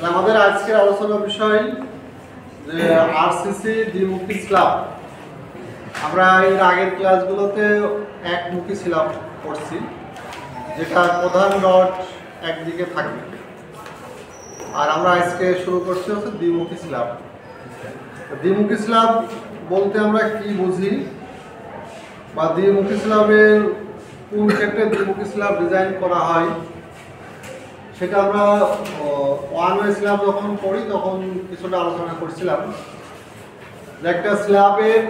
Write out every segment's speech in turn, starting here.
আমাদের আজকের আলোচনার বিষয় যে আরসিসি দ্বিমুখী স্ল্যাব। আমরা এর আগের ক্লাসগুলোতে একমুখী স্ল্যাব করছি, যেটা প্রধান রড একদিকে থাকবে, আর আমরা আজকে শুরু করছি হচ্ছে দ্বিমুখী স্ল্যাব। দ্বিমুখী স্ল্যাব বলতে আমরা কি বুঝি, বা দ্বিমুখী স্ল্যাবের কোন ক্ষেত্রে দ্বিমুখী স্ল্যাব ডিজাইন করা হয়, সেটা আমরা ওয়ান ওয়ে স্ল্যাব যখন করি তখন কিছুটা আলোচনা করছিলাম। যে একটা স্ল্যাবের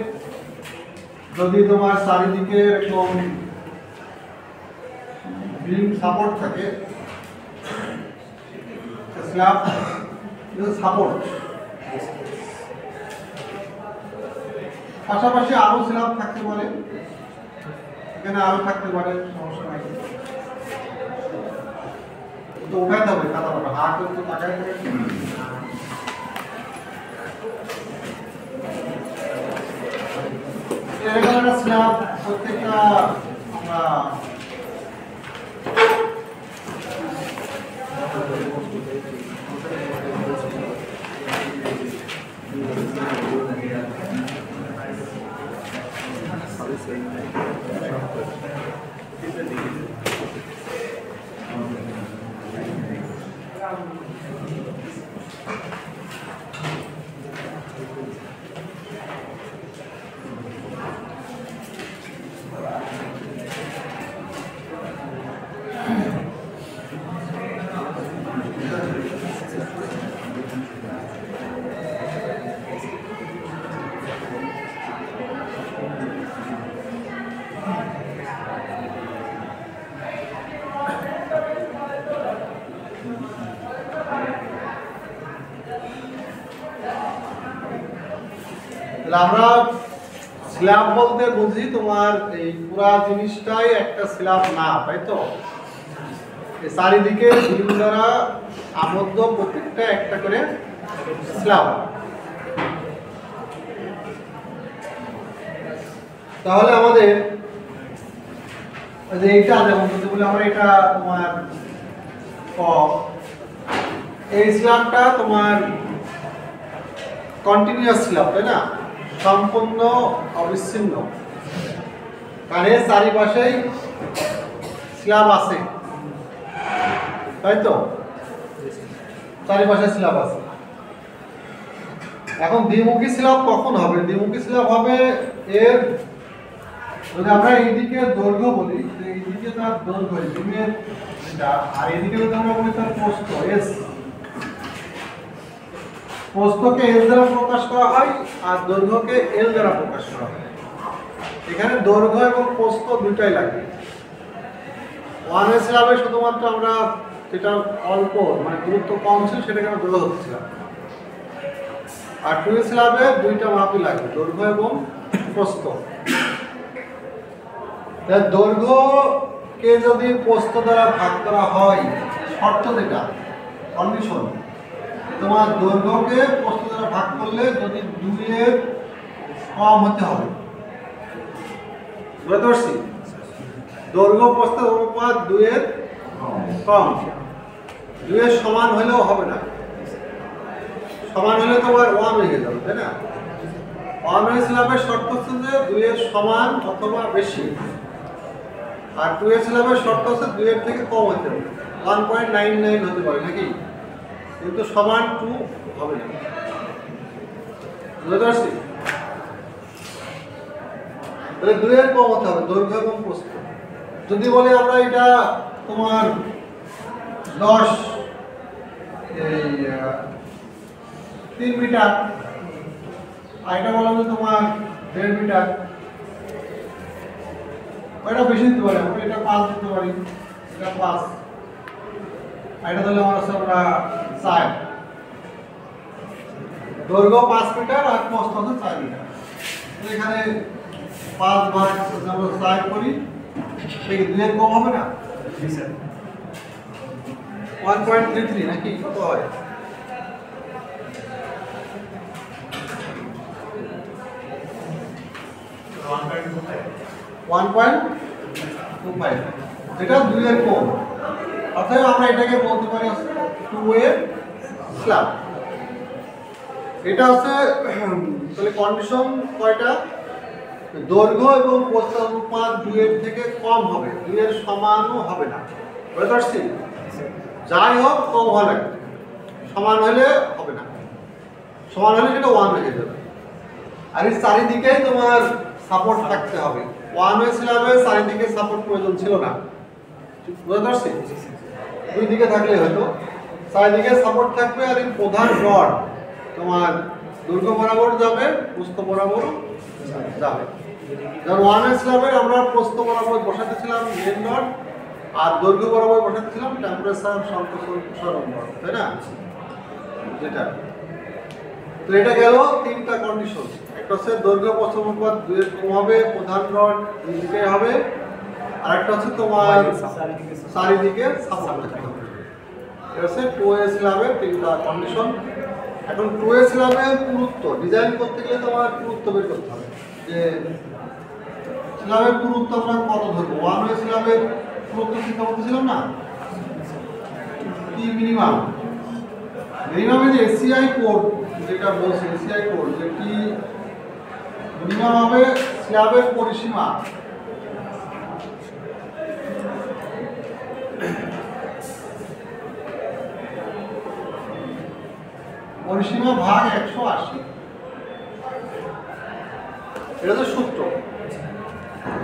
যদি তোমার চারিদিকে এরকম বিম সাপোর্ট থাকে, স্ল্যাব সাপোর্ট, পাশাপাশি আরো স্ল্যাব থাকতে পারে, এখানে আরো থাকতে পারে, সমস্যা নাই। তো উঠাইতে হবে খাতা পাতা, হাত একটু তাকাই করে এরকম একটা স্ল্যাব প্রত্যেকটা আমরা আমরা স্ল্যাব বলতে বুঝি তোমার এই পুরা জিনিসটাই একটা স্ল্যাব না, তাই তো? চারিদিকে বিম দ্বারা আবদ্ধ প্রত্যেকটা একটা করে স্ল্যাব। তাহলে আমাদের এইটা যেমন যদি বলি আমরা এটা তোমার এই স্ল্যাবটা তোমার কন্টিনিউয়াস স্ল্যাব, তাই না? সম্পূর্ণ অবিচ্ছিন্ন, কারণ এর চারিপাশেই স্ল্যাব আছে, তাই তো? চারিপাশে স্ল্যাব আছে। এখন দ্বিমুখী স্ল্যাব কখন হবে? দ্বিমুখী স্ল্যাব হবে এর যদি আমরা এইদিকে দৈর্ঘ্য বলি, এইদিকে তার দৈর্ঘ্য বিমের, আর এইদিকে যদি আমরা বলি তার প্রস্থ, এস, প্রস্থকে এল দ্বারা প্রকাশ করা হয় আর দৈর্ঘ্যকে এল দ্বারা প্রকাশ করা হয়। এখানে দৈর্ঘ্য এবং প্রস্থ দুটাই লাগে। ওয়ান ওয়ে স্ল্যাবে শুধুমাত্র আমরা যেটা অল্প মানে দূরত্ব কম ছিল সেটাকে আমরা দৈর্ঘ্য হচ্ছিলাম, আর টু ওয়ে স্ল্যাবে দুইটা মাপই লাগবে, দৈর্ঘ্য এবং প্রস্থ। দৈর্ঘ্যকে যদি প্রস্থ দ্বারা ভাগ করা হয়, শর্ত যেটা কন্ডিশন, তোমার দৈর্ঘ্যকে প্রস্থ দ্বারা ভাগ করলে যদি 2 এর কম হতে হবে, বুঝতে পারছি? দৈর্ঘ্য প্রস্থ অনুপাত 2 এর কম, 2 এর সমান হলেও হবে না, সমান হলে তোমার 1 হয়ে যাবে, তাই না? 1 ওয়ে স্ল্যাবের শর্ত হচ্ছে যে 2 এর সমান অথবা বেশি, আর 2 এর স্ল্যাবের শর্ত হচ্ছে 2 এর থেকে কম হতে হবে, 1.99 হতে পারে নাকি, কিন্তু সমান 2 হবে না, বুঝতে পারছি? তাহলে 2 এর কম হতে হবে দৈর্ঘ্য এবং প্রস্থ। যদি বলি আমরা এটা তোমার 3 মিটার, আর এটা বলা যে তোমার 1.5 মিটার, এটা বেশি দিতে পারি, আমরা এটা 5 দিতে পারি, এটা 5, আর এটা তাহলে আমরা 4, দৈর্ঘ্য 5 মিটার আর প্রস্থ হচ্ছে 4 মিটার। এখানে 5 ভাগ আমরা 4 করি, 2 এর কম হবে না? 1.33 নাকি কত হয়? 1.25, যেটা 2 এর কম, অর্থাৎ আমরা এটাকে বলতে পারি 2 এর স্ল্যাব। এটা হচ্ছে তাহলে কন্ডিশন কয়টা, দৈর্ঘ্য এবং প্রস্থ অনুপাত 2 এর থেকে কম হবে, 2 এর সমানও হবে না। বুঝতে পারছি? যাই হোক কম হওয়া লাগবে, সমান হলে হবে না, সমান হলে সেটা 1 হয়ে যাবে। আর এই চারিদিকে তোমার সাপোর্ট থাকতে হবে। 1 ওয়ে স্ল্যাবে চারিদিকে সাপোর্ট প্রয়োজন ছিল না। বুঝতে পারছি? দুই দিকে থাকলে হয়তো চারিদিকে সাপোর্ট থাকবে। আর এই প্রধান রড তোমার দৈর্ঘ্য বরাবর যাবে, প্রস্থ বরাবর যাবে। যেমন 1 ওয়ে স্ল্যাবে আমরা প্রস্থ বরাবর বসাতেছিলাম মেন রড, আর দৈর্ঘ্য বরাবর বসাতেছিলাম টেম্পারেচার সংকোচন সরণ রড, তাই না? যেটা তো এটা গেল তিনটা কন্ডিশন। একটা হচ্ছে দৈর্ঘ্য প্রস্থ অনুপাত 2 এর কম হবে, প্রধান রড দুই দিকে হবে, আর একটা হচ্ছে তোমার চারিদিকে সাপোর্ট থাকতে হবে। এটা হচ্ছে 2 ওয়ে স্ল্যাবের তিনটা কন্ডিশন। এখন 2 ওয়ে স্ল্যাবের পুরুত্ব ডিজাইন করতে গেলে তোমার পুরুত্ব বের করতে হবে, যে স্ল্যাবের পুরুত্ব আমরা কত ধরবো। 1 ওয়ে স্ল্যাবের পুরুত্ব চিন্তা করতেছিলাম না, কি মিনিমাম মিনিমামে যে এসিআই কোড যেটা বলছে, এসিআই কোড যেটি মিনিমাম হবে স্ল্যাবের পরিসীমা ভাগ 180। এটা তো সূত্র।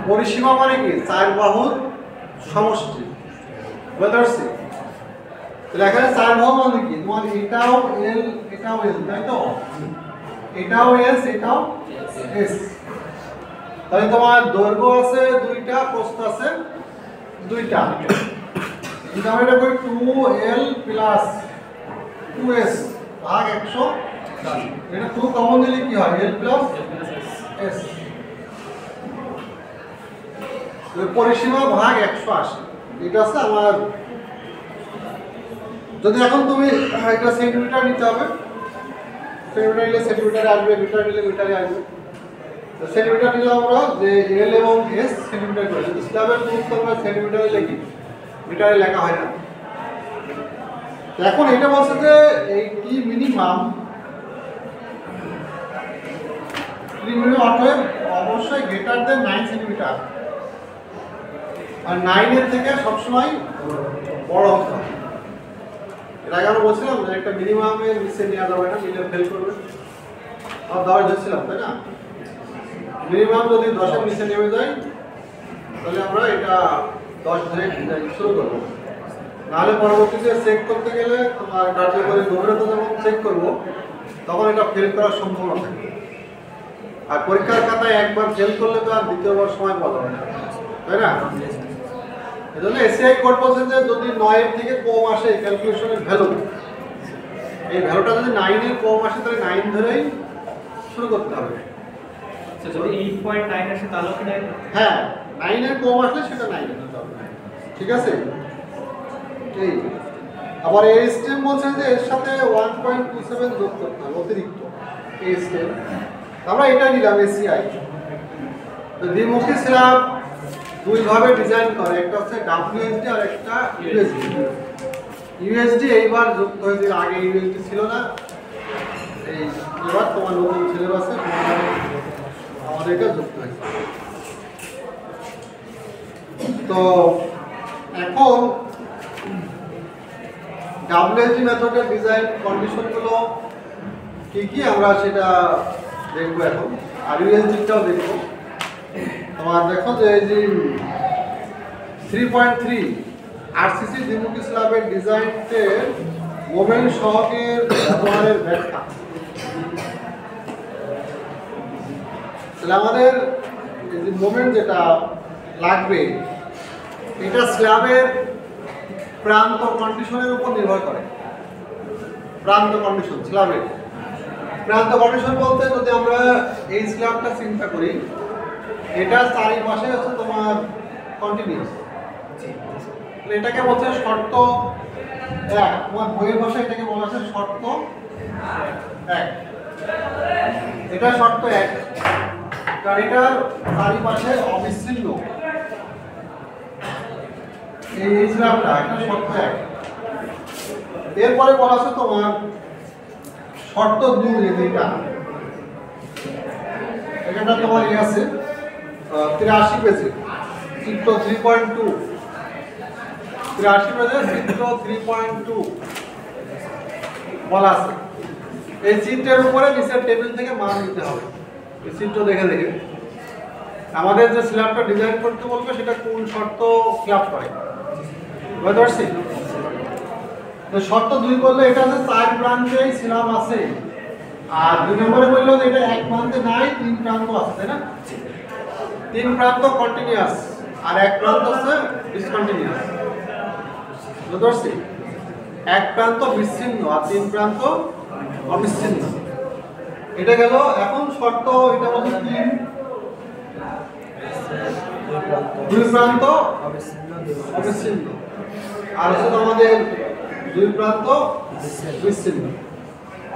পরিসীমা মানে কি, 4 বাহুর সমষ্টি। বুঝতে পারছি? এখানে 4 বাহু মানে কি, তোমার এটাও এল এটাও এল, তাই তো? এটাও এস এটাও এস। তাহলে তোমার দৈর্ঘ্য আছে 2টা, প্রস্থ আছে 2টা। এটা আমরা এটা করি 2l প্লাস 2s ভাগ 100। এটা 2 কমন দিলে কি হয়, l প্লাস s। পরিসীমা ভাগ 180। এটা আছে আমার। যদি এখন তুমি এটা সেন্টিমিটার নিতে হবে, সেন্টিমিটার নিলে সেন্টিমিটারে আসবে, মিটার নিলে মিটারে আসবে। তো সেন্টিমিটার নিলে আমরা যে এল এবং এস সেন্টিমিটার করে, যদি স্ল্যাবের পুরুত্ব আমরা সেন্টিমিটারে লিখি, মিটারে লেখা হয় না। এখন এটা বলছে যে এই টি মিনিমাম অতএব অবশ্যই গ্রেটার দেন 9 সেন্টিমিটার, আর 9 এর থেকে সবসময় বড় হতে হবে। এর আগে আমরা বলছিলাম যে একটা মিনিমামের নিচে নেওয়া যাবে না, নিলে ফেল করবে। আর 10 ধরছিলাম, তাই না? মিনিমাম যদি 10 এর নিচে নেমে যায় তাহলে আমরা এটা 10 ধরে ডিজাইন শুরু করবো। নাহলে পরবর্তীতে চেক করতে গেলে তোমার কার্যকরী গভীরতা যখন চেক করবো তখন এটা ফেল করার সম্ভাবনা থাকে। আর পরীক্ষার খাতায় একবার ফেল করলে তো আর দ্বিতীয়বার সময় পাওয়া যাবে না, তাই না? এজন্য এসিআই কোড বলছে যে যদি 9 এর থেকে কম আসে ক্যালকুলেশনের ভ্যালু, এই ভ্যালুটা যদি 9 এর কম আসে তাহলে 9 ধরেই শুরু করতে হবে। যদি 8.9 আসে তাহলে কি 9? হ্যাঁ, 9 এর কম আসলে সেটা 9 এ দিতে হবে। ঠিক আছে? এই আবার এই স্টেম বলছে যে এর সাথে 1.27 যোগ করতে হবে অতিরিক্ত এই স্টেম। আমরা এটা নিলাম এসিআই। তো দ্বিমুখী স্ল্যাব দুই ভাবে ডিজাইন করে, একটা হচ্ছে ডাব্লিউএসডি আর একটা ইউএসডি। ইউএসডি এইবার যুক্ত হয়েছে, আগে ইউএসডি ছিল না। এই এবার তোমার নতুন সিলেবাসে আমাদের এটা যুক্ত হয়েছে। তো এখন ডাব্লিউএসডি মেথডের ডিজাইন কন্ডিশনগুলো কি কি আমরা সেটা দেখবো এখন, আর ইউএসডিটাও দেখবো। তোমার দেখো যে এই যে 3.3 আরসিসি দ্বিমুখী স্ল্যাবের ডিজাইনতে মোমেন্ট সহকের ব্যবহারের ব্যাখ্যা। তাহলে আমাদের এই যে মোমেন্ট যেটা লাগবে এটা স্ল্যাবের প্রান্ত কন্ডিশনের উপর নির্ভর করে। প্রান্ত কন্ডিশন, স্ল্যাবের প্রান্ত কন্ডিশন বলতে যদি আমরা এই স্ল্যাবটা চিন্তা করি, এটা চারিপাশে হচ্ছে তোমার কন্টিনিউয়াস, এটাকে বলছে শর্ত 1। তোমার বইয়ের ভাষায় এটাকে বলা হচ্ছে শর্ত 1। এটা শর্ত 1, কারণ এটার চারিপাশে অবিচ্ছিন্ন এই স্ল্যাবটা, এটা শর্ত 1। এরপরে বলা আছে তোমার শর্ত 2 এটা এখানটা তোমার আছে 83 পেজে চিত্র 3.2 83 পেজে চিত্র 3.2 বলা আছে এই চিত্রের উপরে নিচের টেবিল থেকে মান নিতে হবে এই চিত্র দেখে দেখে আমাদের যে স্ল্যাবটা ডিজাইন করতে বলবে সেটা কোন শর্ত ক্লাব করে বুঝতে পারছি তো শর্ত 2 করলে এটা আছে 4 প্রান্তেই স্ল্যাব আছে আর 2 নম্বরে বললো যে এটা এক প্রান্তে নাই 3 প্রান্ত আছে তাই না 3 প্রান্ত কন্টিনিউয়াস আর এক প্রান্ত আছে ডিসকন্টিনিউয়াস বুঝতে পারছি এক প্রান্ত বিচ্ছিন্ন আর 3 প্রান্ত অবিচ্ছিন্ন এটা গেল এখন শর্ত এটা হলো 3 2 প্রান্ত অবিচ্ছিন্ন আর হচ্ছে আমাদের 2 প্রান্ত বিচ্ছিন্ন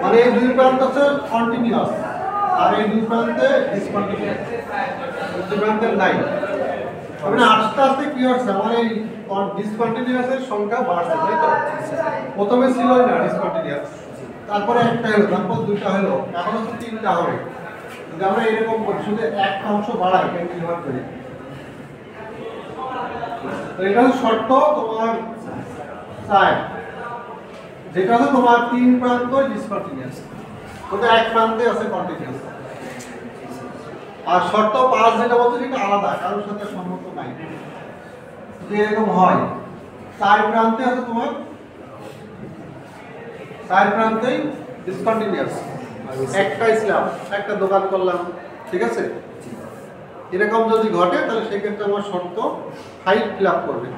মানে এই 2 প্রান্ত হচ্ছে কন্টিনিউয়াস আর এই 2 প্রান্তে ডিসকন্টিনিউয়াস 2 প্রান্তে নাই মানে আস্তে আস্তে কি হচ্ছে আমার এই ডিসকন্টিনিউয়াসের সংখ্যা বাড়ছে তাই তো প্রথমে ছিল না ডিসকন্টিনিউয়াস তারপরে একটা হলো তারপর দুইটা হলো এখন হচ্ছে 3টা হবে যদি আমরা এরকম করি শুধু একটা অংশ বাড়াই ক্যান্টিলিভার করি তো এটা হচ্ছে শর্ত তোমার 4 যেটা হচ্ছে তোমার 3 প্রান্ত ডিসকন্টিনিউয়াস কিন্তু এক প্রান্তে আছে কন্টিনিউয়াস আর শর্ত 5 যেটা বলছে সেটা আলাদা কারোর সাথে সম্মত নাই যদি এরকম হয় 4 প্রান্তে আছে তোমার 4 প্রান্তেই ডিসকন্টিনিউয়াস একটা স্ল্যাব একটা দোকান করলাম ঠিক আছে এরকম যদি ঘটে তাহলে সেক্ষেত্রে আমার শর্ত 5 ফিলআপ করবে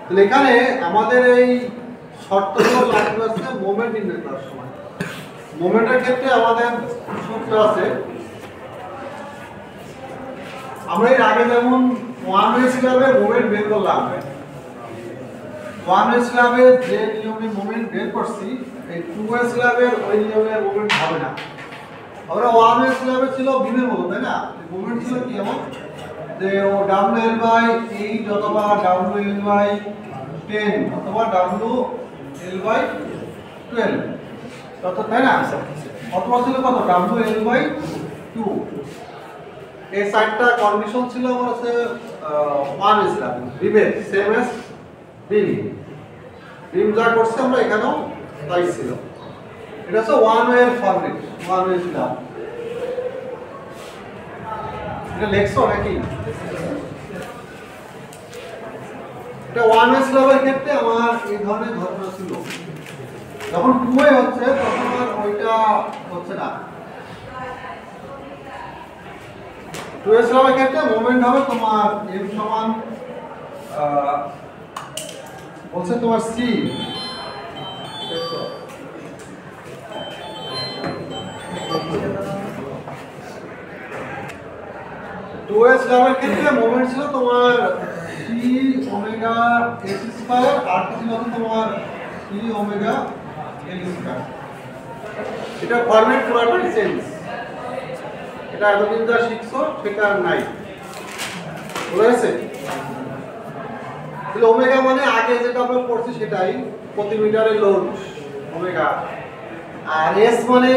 তাহলে এখানে আমাদের এই শর্তগুলো লাগবে আছে মোমেন্ট নির্ণয় করার সময় মোমেন্টের ক্ষেত্রে আমাদের সূত্র আছে আমরা এর আগে যেমন ওয়ান ওয়ে স্ল্যাবে মোমেন্ট বের করলাম ওয়ান ওয়ে স্ল্যাবে যে নিয়মে মোমেন্ট বের করছি এই টু ওয়ে স্ল্যাবের ওই নিয়মে মোমেন্ট হবে না আমরা ওয়ান ওয়ে স্ল্যাবে ছিল বিমের মতো তাই না মোমেন্ট ছিল কি এমন যে ও WL/8 অথবা WL/10 অথবা WL/12 কত তাই না অথবা ছিল কত WL/2 এই চারটা কন্ডিশন ছিল আমার হচ্ছে ওয়ান ইসলাম বিমের সেম এস বিম যা করছে আমরা এখানেও তাই ছিল এটা হচ্ছে one way format one way ইসলাম এটা লেখছো নাকি এটা ওয়ান ওয়ে স্ল্যাবের ক্ষেত্রে আমার এই ধরনের ঘটনা ছিল যখন টু ওয়ে হচ্ছে তখন আর ওইটা হচ্ছে না টু ওয়ে স্ল্যাবের ক্ষেত্রে মোমেন্ট হবে তোমার m সমান বলছে তোমার c টু ওয়ে স্ল্যাবের ক্ষেত্রে মোমেন্ট ছিল তোমার c ওমেগা s স্কয়ার আর ছিল তোমার c ওমেগা l স্কয়ার এটা ফরম্যাট পুরোটাই চেঞ্জ এটা এতদিন যা শিখছো সেটা আর নাই বুঝেছে তাহলে ওমেগা মানে আগে যেটা আমরা পড়ছি সেটাই প্রতি মিটারে লোড ওমেগা আর এস মানে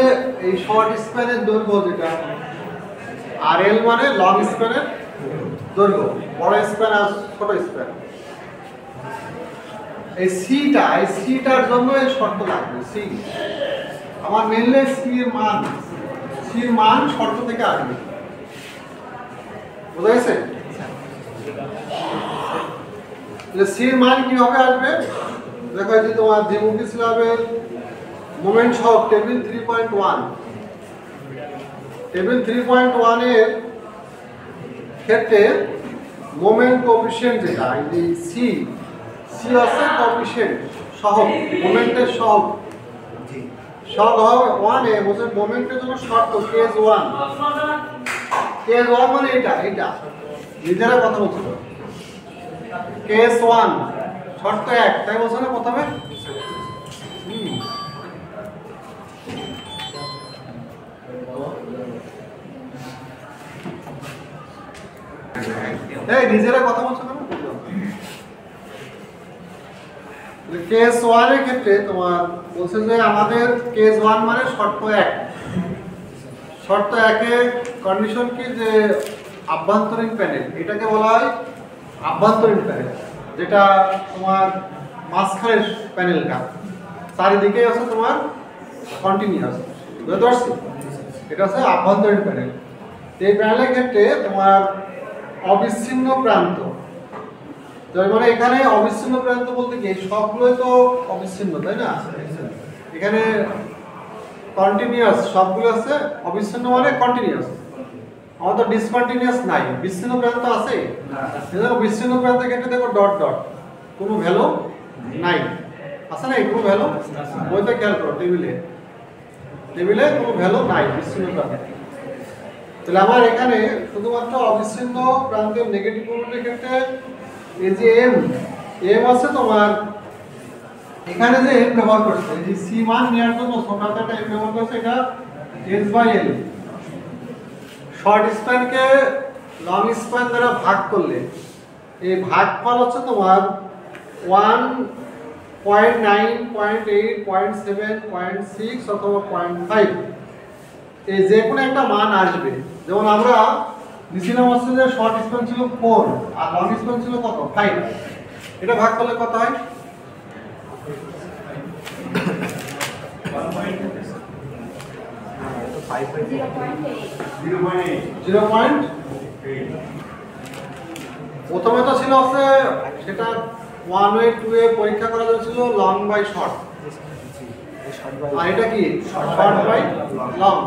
এই শর্ট স্প্যানের দৈর্ঘ্য যেটা আর এল মানে লং স্প্যানের দৈর্ঘ্য বড় স্প্যান আর ছোট স্প্যান এই সিটার জন্য এই শর্ত লাগবে সি আমার মেনলি সির মান শর্ত থেকে আসবে বুঝা গেছে সির মান কিভাবে আসবে দেখো এই যে তোমার দ্বিমুখী স্ল্যাবের মোমেন্ট সহ টেবিল 3.1 টেবিল 3.1 এর ক্ষেত্রে মোমেন্ট কোএফিশিয়েন্ট যেটা এই সি আছে কোএফিশিয়েন্ট সহগ মোমেন্টের সহগ সহগ হবে 1 এ বলছে মোমেন্টের জন্য শর্ত কেস 1 মানে এটা নিজেরা কথা বলছো কেস 1 শর্ত 1 তাই বলছো না প্রথমে এই নিজেরা কথা বলছো না কেস 1 এর ক্ষেত্রে তোমার বলছে যে আমাদের কেস 1 মানে শর্ত 1। শর্ত 1 এ কন্ডিশন কি যে আভ্যন্তরীণ প্যানেল, এটাকে বলা হয় আভ্যন্তরীণ প্যানেল, যেটা তোমার মাঝখানের প্যানেলটা চারিদিকে আছে তোমার কন্টিনিউয়াস, বুঝতে পারছি? এটা হচ্ছে আভ্যন্তরীণ প্যানেল। এই প্যানেলের ক্ষেত্রে তোমার অবিচ্ছিন্ন প্রান্ত, তার মানে এখানে অবিচ্ছিন্ন প্রান্ত বলতে কি সবগুলোই তো অবিচ্ছিন্ন, তাই না? এখানে কন্টিনিউয়াস সবগুলো আছে, অবিচ্ছিন্ন মানে কন্টিনিউয়াস। আমাদের তো ডিসকন্টিনিউয়াস নাই, বিচ্ছিন্ন প্রান্ত আছে না। দেখো বিচ্ছিন্ন প্রান্তের ক্ষেত্রে দেখো ডট ডট, কোনো ভ্যালু নাই, আছে না? কোনো ভ্যালু বইতে খেয়াল করো, টেবিলে কোনো ভ্যালু নাই বিচ্ছিন্ন প্রান্তে। তাহলে আমার এখানে শুধুমাত্র অবিচ্ছিন্ন প্রান্তের নেগেটিভ মোমেন্টের ক্ষেত্রে এই যে এম আছে তোমার, এখানে যে এম ব্যবহার করছে, এই যে সি মান নেওয়ার জন্য ছোট হাতেরটা এম ব্যবহার করছে, এটা S/L। শর্ট স্প্যানকে লং স্প্যান দ্বারা ভাগ করলে এই ভাগফল হচ্ছে তোমার 1.9, 0.8, 0.7, 0.6 অথবা 0.5, এই যে কোনো একটা মান আসবে। যেমন আমরা নিছিলাম হচ্ছে যে শর্ট স্প্যান ছিল 4 আর লং স্প্যান ছিল কত 5, এটা ভাগ করলে কত হয়? 0.8। প্রথমে তো ছিল হচ্ছে সেটা 1 ওয়ে 2 এ পরীক্ষা করা হয়েছিল লং বাই শর্ট, আর এটা কি শর্ট বাই লং।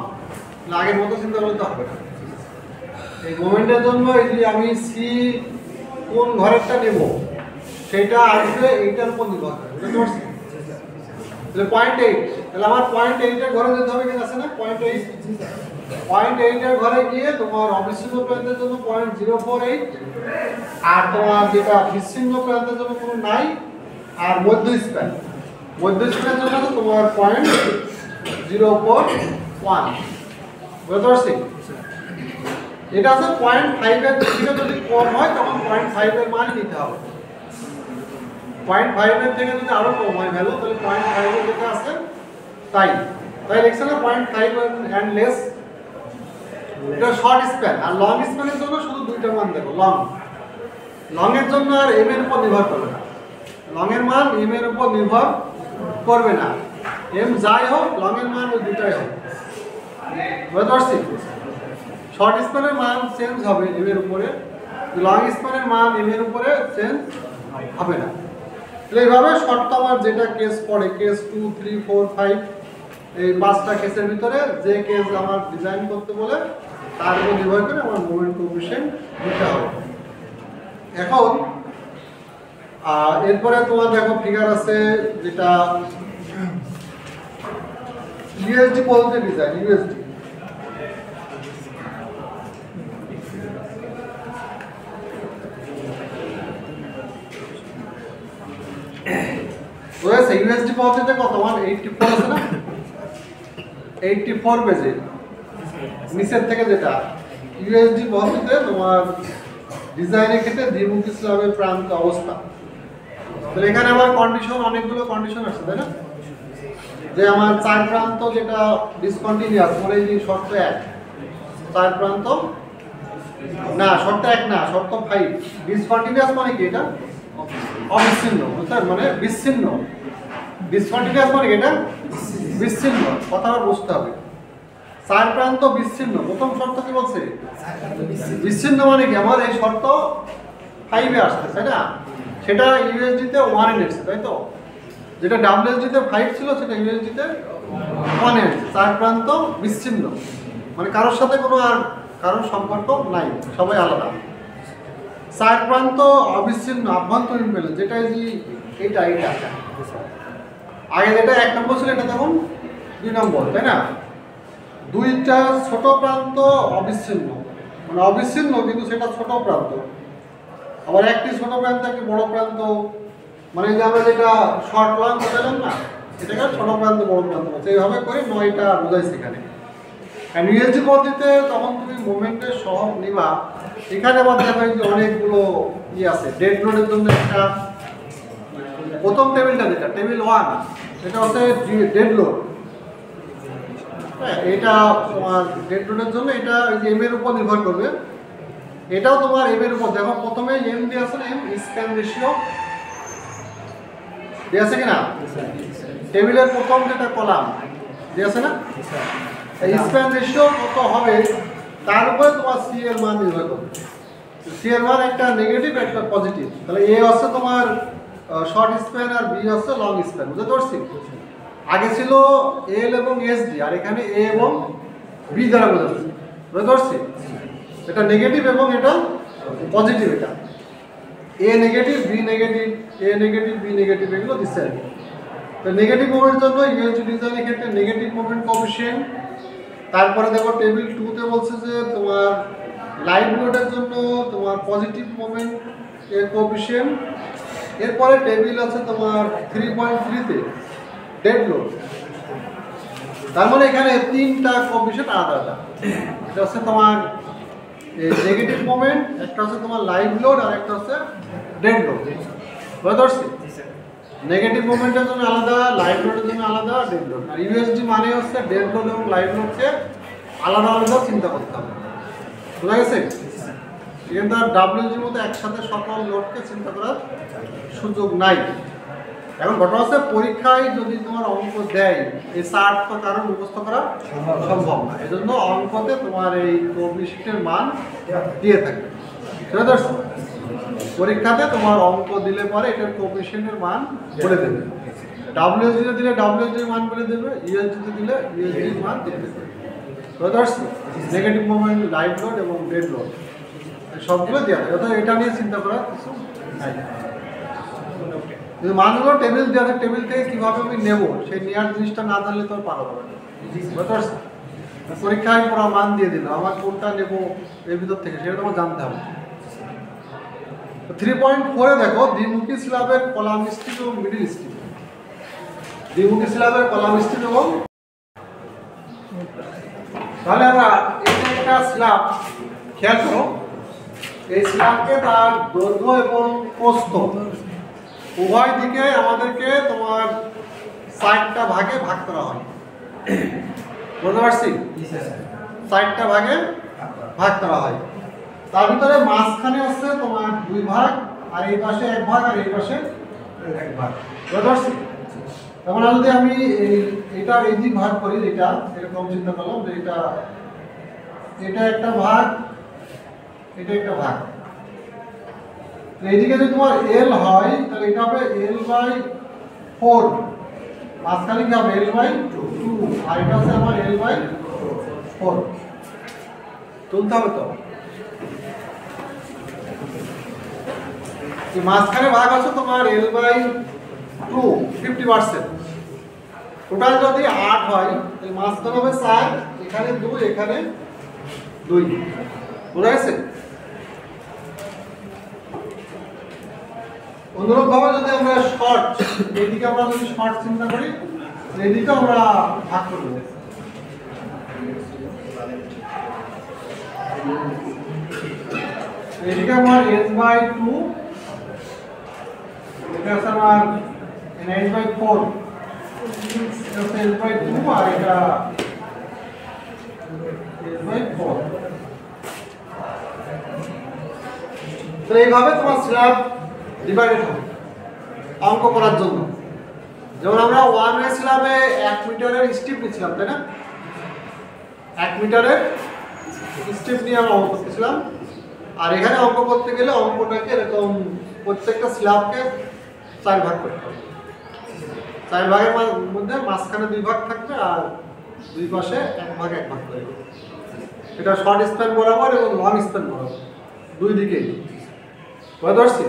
আগের মতো চিন্তা করতে হবে না। এই মোমেন্টের জন্য এই যে আমি সি কোন ঘরেরটা নেব সেটা আসবে এইটার উপর নির্ভর করে, বুঝতে পারছি? তাহলে 0.8, তাহলে আমার 0.8 এর ঘরে যেতে হবে, কি আছে না 0.8 এর ঘরে গিয়ে তোমার অবিচ্ছিন্ন প্রান্তের জন্য 0.048, আর তোমার যেটা বিচ্ছিন্ন প্রান্তের জন্য কোনো নাই, আর মধ্য স্প্যানের জন্য তোমার 0.041, বুঝতে পারছি? এটা আছে 0.5 এর থেকে যদি কম হয় তখন 0.5 এর মান নিতে হবে। 0.5 এর থেকে যদি আরো কম হয় ভ্যালু, তাহলে 0.5 এর যেটা আছে তাই লিখছে না 0.5 এন্ড লেস, এটা শর্ট স্প্যান। আর লং স্প্যানের জন্য শুধু দুইটা মান দেখো, লং এর জন্য আর এম এর উপর নির্ভর করবে না, লং এর মান এম এর উপর নির্ভর করবে না, এম যাই হোক লং এর মান ওই দুটাই হবে, বুঝতে পারছি? শর্ট স্প্যানের মান চেঞ্জ হবে এম এর উপরে, লং স্প্যানের মান এম এর উপরে চেঞ্জ হবে না। তাহলে এইভাবে শর্ট আমার যেটা কেস পড়ে, কেস 2, 3, 4, 5, এই 5টা কেসের ভিতরে যে কেস আমার ডিজাইন করতে বলে তার উপর নির্ভর করে আমার মোমেন্ট কোএফিশিয়েন্ট দিতে হবে। এখন এরপরে তোমার দেখো ফিগার আছে যেটা ইউএসডি বলতে ডিজাইন, ইউএসডি ওয়েস ইউএসডি পদ্ধতিতে কত মান 84 আছে না, 84 পেজে নিচের থেকে যেটা ইউএসডি পদ্ধতিতে তোমার ডিজাইনের ক্ষেত্রে দ্বিমুখী স্ল্যাবের প্রান্ত অবস্থা। তাহলে এখানে আমার কন্ডিশন, অনেকগুলো কন্ডিশন আছে, তাই না? যে আমার চার প্রান্ত যেটা ডিসকন্টিনিউয়াস, মানে এই যে শর্ত 1 চার প্রান্ত না, শর্ত 1 না, শর্ত 5 ডিসকন্টিনিউয়াস মানে কি? এটা অবিচ্ছিন্ন, বুঝছেন? মানে বিচ্ছিন্ন। ডিসকন্টিনিউয়াস মানে এটা বিচ্ছিন্ন, কথাটা বুঝতে হবে। চার প্রান্ত বিচ্ছিন্ন, প্রথম শর্ত কি বলছে? বিচ্ছিন্ন মানে কি? আমার এই শর্ত 5 এ আসছে, তাই না? সেটা ইউএসডি তে 1 এ আসছে, তাই তো? যেটা ডাব্লিউএসডি তে 5 ছিল সেটা ইউএসডি তে 1 এ আসছে। চার প্রান্ত বিচ্ছিন্ন মানে কারোর সাথে কোনো আর কারোর সম্পর্ক নাই, সবাই আলাদা। চার প্রান্ত অবিচ্ছিন্ন আভ্যন্তরীণ প্যানেল, যেটা এই যে এটা আগে যেটা 1 নম্বর ছিল, এটা তখন 2 নম্বর, তাই না? দুইটা ছোট প্রান্ত অবিচ্ছিন্ন, মানে অবিচ্ছিন্ন কিন্তু সেটা ছোট প্রান্ত। আবার একটি ছোট প্রান্ত একটি বড় প্রান্ত, মানে যে আমরা যেটা শর্ট লং বোঝালাম না, এটাকে ছোট প্রান্ত বড় প্রান্ত বলছে। এইভাবে করে 9টা বোঝাইছে এখানে। আর ইউএসডি পদ্ধতিতে তখন তুমি মোমেন্টের সহগ নিবা। এখানে আবার দেখা যায় যে অনেকগুলো আছে। ডেড লোডের জন্য একটা প্রথম টেবিলটা যেটা টেবিল 1 এটা হচ্ছে ডেড লোড। হ্যাঁ, এটা তোমার ডেড লোডের জন্য এটা এম এর উপর নির্ভর করবে। এটাও তোমার এম এর উপর। দেখো প্রথমে এম দিয়ে আছে না, এম স্প্যান রেশিও দিয়ে আছে কিনা, টেবিলের প্রথম যেটা কলাম দিয়ে আছে না, এই স্প্যান রেশিও কত হবে তার উপরে তোমার সি এর মান নির্ভর করবে। সি এর মান একটা নেগেটিভ একটা পজিটিভ, তাহলে এ হচ্ছে তোমার শর্ট স্প্যান আর বি হচ্ছে লং স্প্যান। বুঝতে পারছি? আগে ছিল এল এবং এস ডি, আর এখানে এ এবং বি দ্বারা বোঝাচ্ছে। বুঝতে পারছি? এটা নেগেটিভ এবং এটা পজিটিভ। এটা এ নেগেটিভ বি নেগেটিভ, এ নেগেটিভ বি নেগেটিভ, এগুলো দিচ্ছে আর কি। তো নেগেটিভ মোমেন্টের জন্য ইউএসডি ডিজাইনের ক্ষেত্রে নেগেটিভ মোমেন্ট কোএফিশিয়েন্ট। তারপরে দেখো টেবিল 2 তে বলছে যে তোমার লাইভ লোডের জন্য তোমার পজিটিভ মোমেন্ট এর কোএফিশিয়েন্ট। এরপরে টেবিল আছে তোমার 3.3 তে ডেড লোড। তার মানে এখানে তিনটা কোএফিশিয়েন্ট আলাদা আলাদা। এটা হচ্ছে তোমার নেগেটিভ মোমেন্ট, একটা হচ্ছে তোমার লাইভ লোড, আর একটা হচ্ছে ডেড লোড। বুঝতে পারছি? নেগেটিভ মোমেন্টের জন্য আলাদা, লাইভ লোডের জন্য আলাদা, ডেড লোড। আর ইউএসডি মানে হচ্ছে ডেড লোড এবং লাইভ লোডকে আলাদা আলাদা চিন্তা করতে হবে। বুঝা গেছে? কিন্তু আর ডাব্লিউজির মধ্যে একসাথে সকল লোডকে চিন্তা করার সুযোগ নাই। এখন ঘটনা হচ্ছে পরীক্ষায় যদি তোমার অঙ্ক দেয়, এই চার্ট তো কারণ মুখস্থ করা সম্ভব না। এই জন্য অঙ্কতে তোমার এই কোএফিশিয়েন্টের মান দিয়ে থাকবে। বুঝতে পারছো? পরীক্ষাতে তোমার অঙ্ক দিলে পরে এটার কোএফিশিয়েন্টের মান বলে দেবে। ডাব্লিউজিতে দিলে ডাব্লিউজির মান বলে দেবে, ইউএসডিতে দিলে ইউএসডির মান দিয়ে দেবে। বুঝতে পারছো? নেগেটিভ মোমেন্ট, লাইভ লোড এবং ডেড লোড সবগুলো দেওয়া যায়। অর্থাৎ এটা নিয়ে চিন্তা করার কিছু নাই। কিন্তু মানগুলো টেবিল দেওয়া আছে, টেবিল থেকে কীভাবে আমি নেবো সেই নেওয়ার জিনিসটা না জানলে তো আর পারা যাবে না। বুঝতে পারছো? পরীক্ষায় পুরো মান দিয়ে দিল, আমার কোনটা নেবো এর ভিতর থেকে সেটা তোমার জানতে হবে। 3.4 দেখো দ্বিমুখী স্ল্যাবের কলাম স্ট্রিপ এবং মিডল স্ট্রিপ। দ্বিমুখী স্ল্যাবের কলাম স্ট্রিপ এবং তাহলে আমরা এটা একটা স্ল্যাব খেয়াল করো, এই স্ল্যাবকে তার দৈর্ঘ্য এবং প্রস্থ উভয় দিকে আমাদেরকে তোমার 60টা ভাগে ভাগ করা হয়। বুঝতে পারছি? 60টা ভাগে ভাগ করা হয়। তার ভিতরে মাঝখানে আছে তোমার 2 ভাগ, আর এই পাশে 1 ভাগ, আর এই পাশে 1 ভাগ। বুঝতে পারছি? তখন যদি আমি এটা এই দিক ভাগ করি, এটা এরকম চিন্তা করলাম যে এটা একটা ভাগ, এটা একটা ভাগ। এইদিকে যদি তোমার এল হয় তাহলে এটা হবে L/4, মাঝখানে কি হবে L/2, আর এটা হচ্ছে আমার L/4। তুলতে হবে তো, মাঝখানে ভাগ আছে তোমার L/2 50%। টোটাল যদি 8 হয় তাহলে মাঝখানে হবে 4, এখানে 2, এখানে 2। বোঝা গেছে? অনুরূপভাবে যদি আমরা শর্ট, এইদিকে আমরা যদি শর্ট চিন্তা করি, এইদিকে আমরা ভাগ করব। এইদিকে আমার S/2, এটা আছে আমার S/4, এটা হচ্ছে S/2, আর এটা S/4। তো এইভাবে তোমার স্ল্যাব ডিভাইডেড হবে অঙ্ক করার জন্য। যেমন আমরা 1 ওয়ে স্ল্যাবে 1 মিটারের স্ট্রিপ নিয়েছিলাম, তাই না? 1 মিটারের স্ট্রিপ নিয়ে আমরা অঙ্ক করতেছিলাম। আর এখানে অঙ্ক করতে গেলে অঙ্কটাকে এরকম প্রত্যেকটা স্ল্যাবকে 4 ভাগ করতে হবে। 4 ভাগের মধ্যে মাঝখানে 2 ভাগ থাকবে, আর 2 পাশে 1 ভাগ 1 ভাগ করে। এটা শর্ট স্প্যান বরাবর এবং লং স্প্যান বরাবর, দুই দিকেই। বুঝতে পারছি?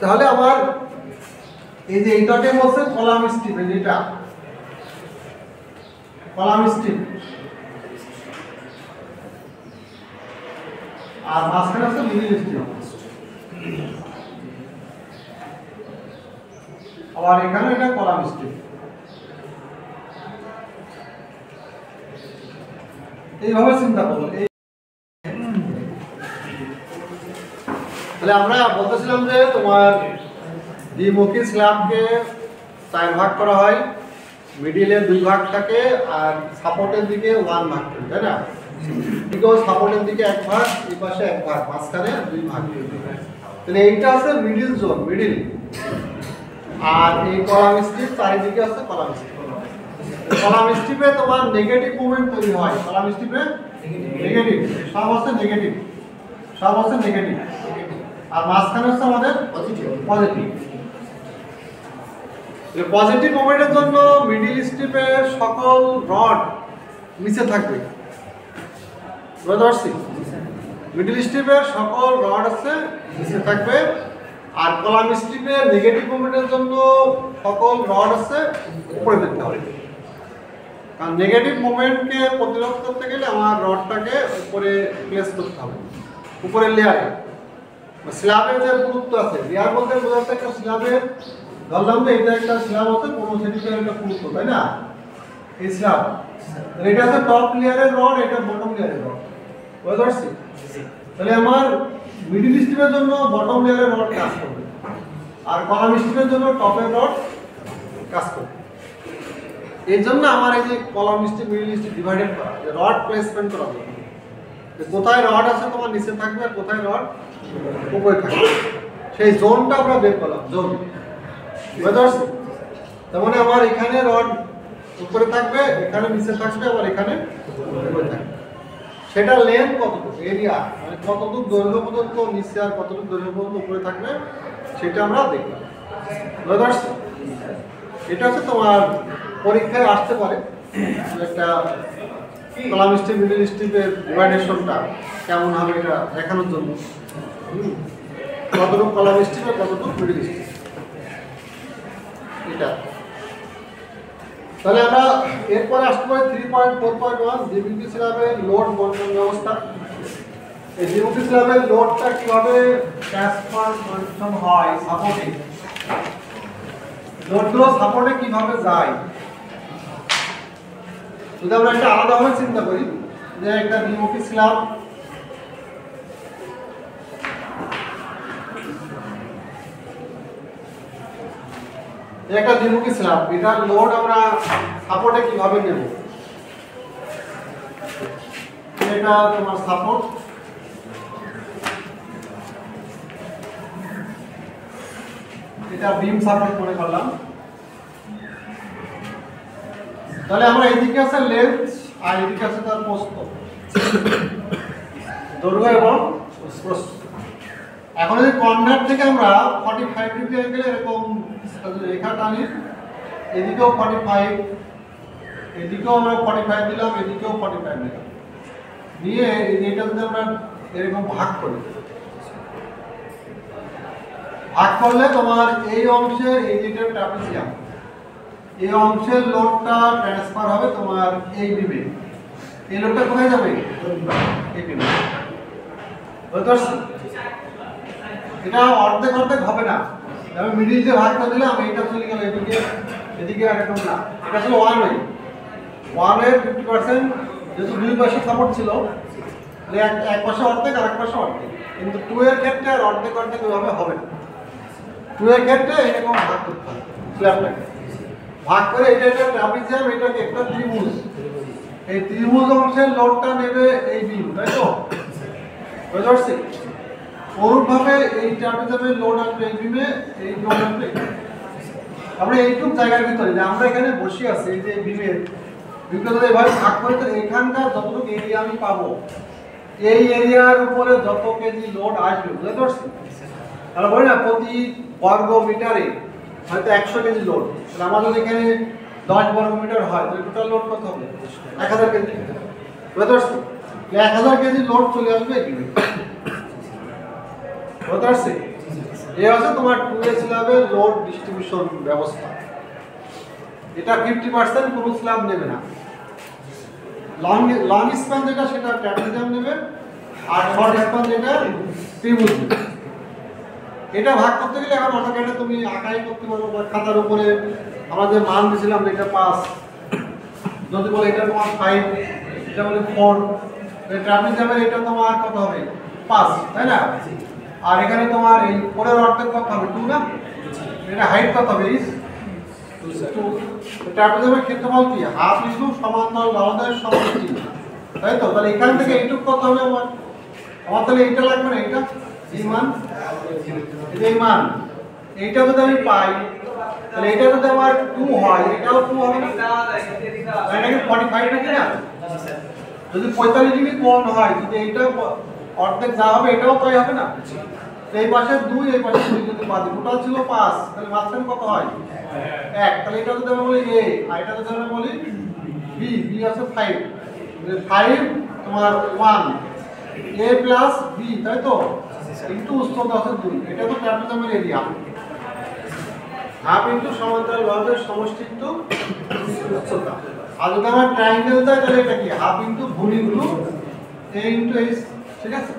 তাহলে আমার এই যে এইটাকে বলছে কলাম স্ট্রিপ, এই যেটা কলাম স্ট্রিপ, আর মাঝখানে আছে মিডল স্ট্রিপ। আবার এখানে এটা কলাম স্ট্রিপ। এইভাবে চিন্তা করো। তাহলে আমরা বলতেছিলাম যে তোমার দ্বিমুখী স্ল্যাবকে 4 ভাগ করা হয়, মিডিলে 2 ভাগ থাকে আর সাপোর্টের দিকে 1 ভাগ থাকে, তাই না? এদিকেও সাপোর্টের দিকে 1 ভাগ, এই পাশে 1 ভাগ, মাঝখানে 2 ভাগ। তাহলে এইটা আছে মিডিল জোন, মিডিল। আর এই কলাম স্ট্রিপ চারিদিকে আছে কলাম স্ট্রিপ। কলাম স্ট্রিপে তোমার নেগেটিভ মোমেন্ট তৈরি হয়, কলাম স্ট্রিপে নেগেটিভ, সব আছে নেগেটিভ, সব আছে নেগেটিভ। আর মাঝখানে হচ্ছে আমাদের পজিটিভ। পজিটিভ মোমেন্টের জন্য মিডিল স্ট্রিপের সকল রড নিচে থাকবে, বুঝতে পারছি? মিডিল স্ট্রিপের সকল রড আছে নিচে থাকবে, আর কলাম স্ট্রিপের নেগেটিভ মোমেন্টের জন্য সকল রড আছে উপরে দেখতে হবে। কারণ নেগেটিভ মোমেন্টকে প্রতিরোধ করতে গেলে আমার রডটাকে উপরে প্লেস করতে হবে, উপরের লেয়ারে। স্ল্যাবের যে পুরুত্ব আছে, লেয়ার বলতে বোঝাচ্ছে একটা স্ল্যাবের, ধরলাম যে এটা একটা স্ল্যাব আছে 15 সেন্টিমিটার একটা পুরুত্ব, তাই না? এই স্ল্যাব এটা আছে টপ লেয়ারের রড, এটা বটম লেয়ারের রড, বুঝতে পারছি? তাহলে আমার মিডিল স্ট্রিপের জন্য বটম লেয়ারের রড কাজ করবে, আর কলাম স্ট্রিপের জন্য টপের রড কাজ করবে। এই জন্য আমার এই যে column strip middle strip divided করা, যে রড প্লেসমেন্ট করা হবে, যে কোথায় রড আছে তোমার নিচে থাকবে আর কোথায় রড উপরে থাকবে, সেই জোনটা আমরা বের করলাম, জোন, বুঝতে পারছি? তার মানে আমার এখানে রড উপরে থাকবে, এখানে নিচে থাকবে, আবার এখানে উপরে থাকবে। সেটা লেন্থ কতটুকু, এরিয়া মানে কতটুকু দৈর্ঘ্য পর্যন্ত নিচে আর কতটুকু দৈর্ঘ্য পর্যন্ত উপরে থাকবে, সেটা আমরা দেখলাম, বুঝতে পারছি? এটা হচ্ছে তোমার পরীক্ষায় আসতে পারে, একটা কলাম স্ট্রিপ মিডিল স্ট্রিপের ডিভাইডেশনটা কেমন হবে এটা দেখানোর জন্য, কতটুকু কলাম স্ট্রিপ আর কতটুকু মিডিল স্ট্রিপ এটা। তাহলে আমরা এরপরে আসতে পারি 3.4.1 দ্বিমুখী স্ল্যাবের লোড বন্টন ব্যবস্থা। এই দ্বিমুখী স্ল্যাবের লোডটা কিভাবে ট্রান্সফার বন্টন হয়, সাপোর্টে লোডগুলো সাপোর্টে কিভাবে যায়, যদি আমরা একটা আলাদাভাবে চিন্তা করি, যে একটা দ্বিমুখী স্ল্যাব, একটা দ্বিমুখী স্ল্যাব, এটার লোড আমরা সাপোর্টে কিভাবে নেব। এটা তোমার সাপোর্ট, এটা বিম সাপোর্ট মনে করলাম। তাহলে আমরা এদিকে আছে লেন্থ আর এদিকে আছে তার প্রস্থ, দৈর্ঘ্য এবং প্রস্থ। এখন যদি কর্নার থেকে আমরা 45 ডিগ্রি অ্যাঙ্গেলে এরকম রেখা টানি, এদিকেও 45, এদিকেও আমরা 45 দিলাম, এদিকেও 45 দিলাম, দিয়ে এটা যদি আমরা এরকম ভাগ করি, ভাগ করলে তোমার এই অংশের এই যেটা ট্রাপিজিয়াম, এই অংশের লোডটা ট্রান্সফার হবে তোমার এই বিমে। এই লোডটা কোথায় যাবে? এই বিমে, বুঝতে পারছি? এটা অর্ধেক অর্ধেক হবে না, আমি মিডিল দিয়ে ভাগ করে দিলাম, এইটা চলে গেল এদিকে, এদিকে আর এরকম না, এটা ছিল 1 ওয়ে, 1 এর 50%, যেহেতু 2 পাশে সাপোর্ট ছিল, এক পাশে অর্ধেক আর এক পাশে অর্ধেক, কিন্তু 2 এর ক্ষেত্রে আর অর্ধেক অর্ধেক ওইভাবে হবে না। 2 এর ক্ষেত্রে এরকম ভাগ করতে হবে, স্ল্যাবটাকে ভাগ করে, এটা একটা ট্রাপিজিয়াম, এটাকে একটা ত্রিভুজ, এই ত্রিভুজ অংশের লোডটা নেবে এই বিম, তাই তো? বুঝতে পারছি? অনুরূপভাবে এই ট্রাপিজিয়ামের লোড আসবে এই বিমে, এই লোড আসবে। আমরা এইটুকু জায়গার ভিতরে যে আমরা এখানে বসে আছি, এই যে বিমের বিমটা যদি এভাবে ভাগ করে, তো এখানকার যতটুকু এরিয়া আমি পাবো, এই এরিয়ার উপরে যত কেজি লোড আসবে, বুঝতে পারছি? তাহলে বলি না প্রতি বর্গ মিটারে হয়তো 100 কেজি লোড, তাহলে আমাদের এখানে 10 বর্গ মিটার হয়, তাহলে টোটাল লোড কত হবে? 1000 কেজি, বুঝতে পারছি? 1000 কেজি লোড চলে আসবে এখানে, বুঝতে পারছি? এই হচ্ছে তোমার 2A স্ল্যাবের লোড ডিস্ট্রিবিউশন ব্যবস্থা। এটা 50% কোনো স্ল্যাব নেবে না, লং স্প্যান যেটা সেটা ট্রাপিজিয়াম নেবে, আর শর্ট স্প্যান যেটা ত্রিভুজ নেবে। এটা ভাগ করতে গেলে এখন অটোক্যাডে তুমি আঁকাই করতে পারো, বা খাতার উপরে আমরা যে মান দিয়েছিলাম এটা 5, যদি বলে এটা তোমার 5, এটা বলে 4, ট্রাপিজিয়ামের এটা তোমার কত হবে? 5, তাই না? আর এখানে তোমার এই 4 এর অর্ধেক কত হবে? 2 না? এটা হাইট কত হবে ইস ট্রাপিজমের ক্ষেত্রফল কি হাফ ইন্টু সমান্তরাল বাহুদের সমষ্টি, তাই তো? তাহলে এখান থেকে এইটুকু কত হবে আমার তাহলে এইটা লাগবে না, এইটা এই মান, এই মান এইটা যদি আমি পাই তাহলে এটা যদি আমার 2 হয় এটাও 2 হবে না, এটা কি 45 নাকি না? যদি 45 ডিগ্রি কোণ হয়, যদি এইটা অর্ধেক যা হবে এটাও তাই হবে না? এই পাশে 2 এই পাশে 2 যদি বাদ দিই টোটাল ছিল 5, তাহলে মাঝখানে কত হয় 1, তাহলে এটা যদি আমরা বলি a আর এটা যদি আমরা বলি b, b আছে 5, তাহলে 5 তোমার 1 a প্লাস b, তাই তো? ইনটু উচ্চতা আছে 2, এটা তো ট্রাপিজমের এরিয়া। হাফ ইনটু সমান্তরাল বাহুদের সমষ্টি ইনটু উচ্চতা। আর যদি আমার ট্রায়াঙ্গেল দেয় তাহলে এটা কি হাফ ইনটু ভূমি ইনটু a ইনটু h, ঠিক আছে?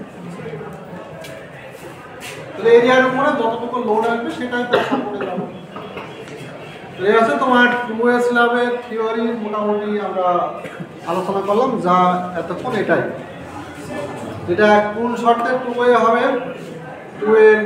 তাহলে এরিয়ার উপরে যতটুকু লোড আসবে সেটাই তো সাপোর্টে যাবে। এই আছে তোমার 2a স্ল্যাবের থিওরি মোটামুটি আমরা আলোচনা করলাম, যা এতক্ষণ এটাই। যেটা কোন শর্তে 2a হবে, 2 এর